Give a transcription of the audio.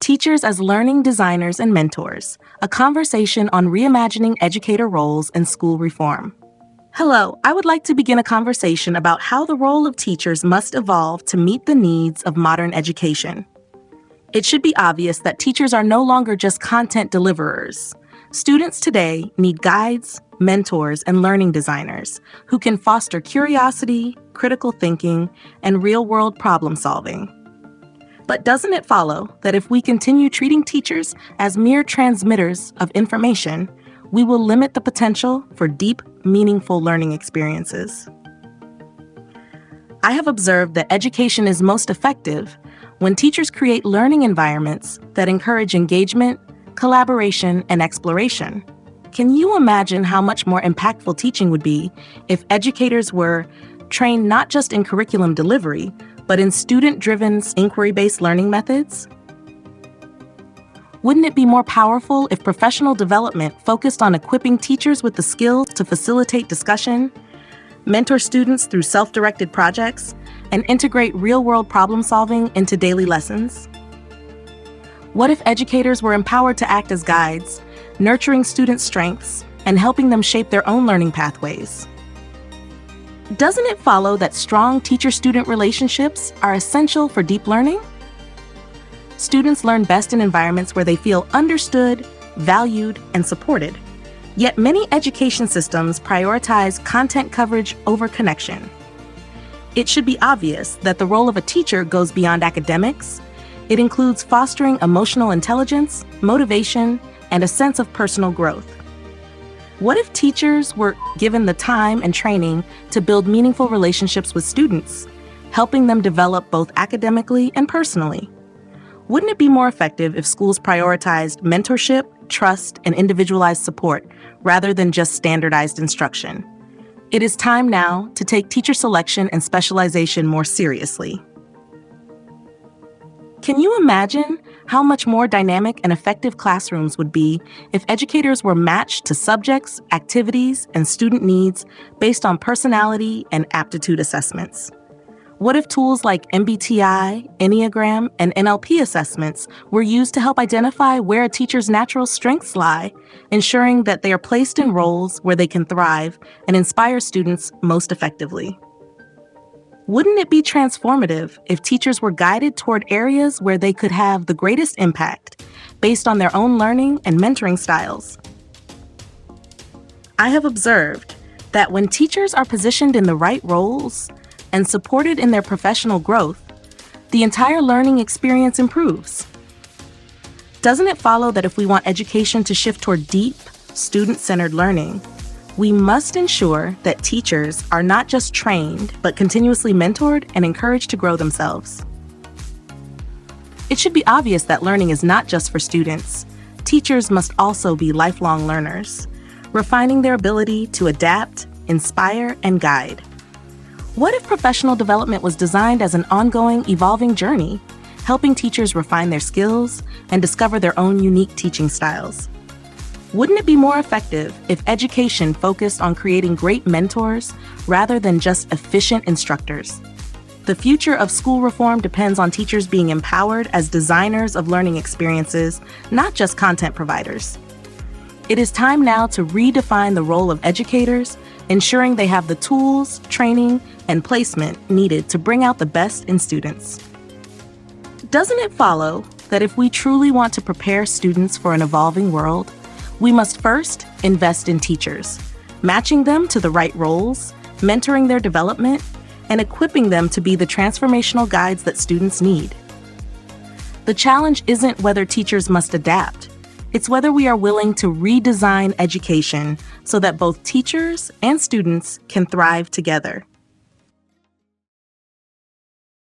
Teachers as Learning Designers and Mentors, a conversation on reimagining educator roles and school reform. Hello, I would like to begin a conversation about how the role of teachers must evolve to meet the needs of modern education. It should be obvious that teachers are no longer just content deliverers. Students today need guides, mentors, and learning designers who can foster curiosity, critical thinking, and real-world problem solving. But doesn't it follow that if we continue treating teachers as mere transmitters of information, we will limit the potential for deep, meaningful learning experiences? I have observed that education is most effective when teachers create learning environments that encourage engagement, collaboration, and exploration. Can you imagine how much more impactful teaching would be if educators were trained not just in curriculum delivery, but in student-driven, inquiry-based learning methods? Wouldn't it be more powerful if professional development focused on equipping teachers with the skills to facilitate discussion, mentor students through self-directed projects, and integrate real-world problem-solving into daily lessons? What if educators were empowered to act as guides, nurturing students' strengths and helping them shape their own learning pathways? Doesn't it follow that strong teacher-student relationships are essential for deep learning? Students learn best in environments where they feel understood, valued, and supported. Yet many education systems prioritize content coverage over connection. It should be obvious that the role of a teacher goes beyond academics. It includes fostering emotional intelligence, motivation, and a sense of personal growth. What if teachers were given the time and training to build meaningful relationships with students, helping them develop both academically and personally? Wouldn't it be more effective if schools prioritized mentorship, trust, and individualized support rather than just standardized instruction? It is time now to take teacher selection and specialization more seriously. Can you imagine how much more dynamic and effective classrooms would be if educators were matched to subjects, activities, and student needs based on personality and aptitude assessments? What if tools like MBTI, Enneagram, and NLP assessments were used to help identify where a teacher's natural strengths lie, ensuring that they are placed in roles where they can thrive and inspire students most effectively? Wouldn't it be transformative if teachers were guided toward areas where they could have the greatest impact based on their own learning and mentoring styles? I have observed that when teachers are positioned in the right roles and supported in their professional growth, the entire learning experience improves. Doesn't it follow that if we want education to shift toward deep, student-centered learning, we must ensure that teachers are not just trained, but continuously mentored and encouraged to grow themselves? It should be obvious that learning is not just for students. Teachers must also be lifelong learners, refining their ability to adapt, inspire, and guide. What if professional development was designed as an ongoing, evolving journey, helping teachers refine their skills and discover their own unique teaching styles? Wouldn't it be more effective if education focused on creating great mentors rather than just efficient instructors? The future of school reform depends on teachers being empowered as designers of learning experiences, not just content providers. It is time now to redefine the role of educators, ensuring they have the tools, training, and placement needed to bring out the best in students. Doesn't it follow that if we truly want to prepare students for an evolving world, we must first invest in teachers, matching them to the right roles, mentoring their development, and equipping them to be the transformational guides that students need? The challenge isn't whether teachers must adapt. It's whether we are willing to redesign education so that both teachers and students can thrive together.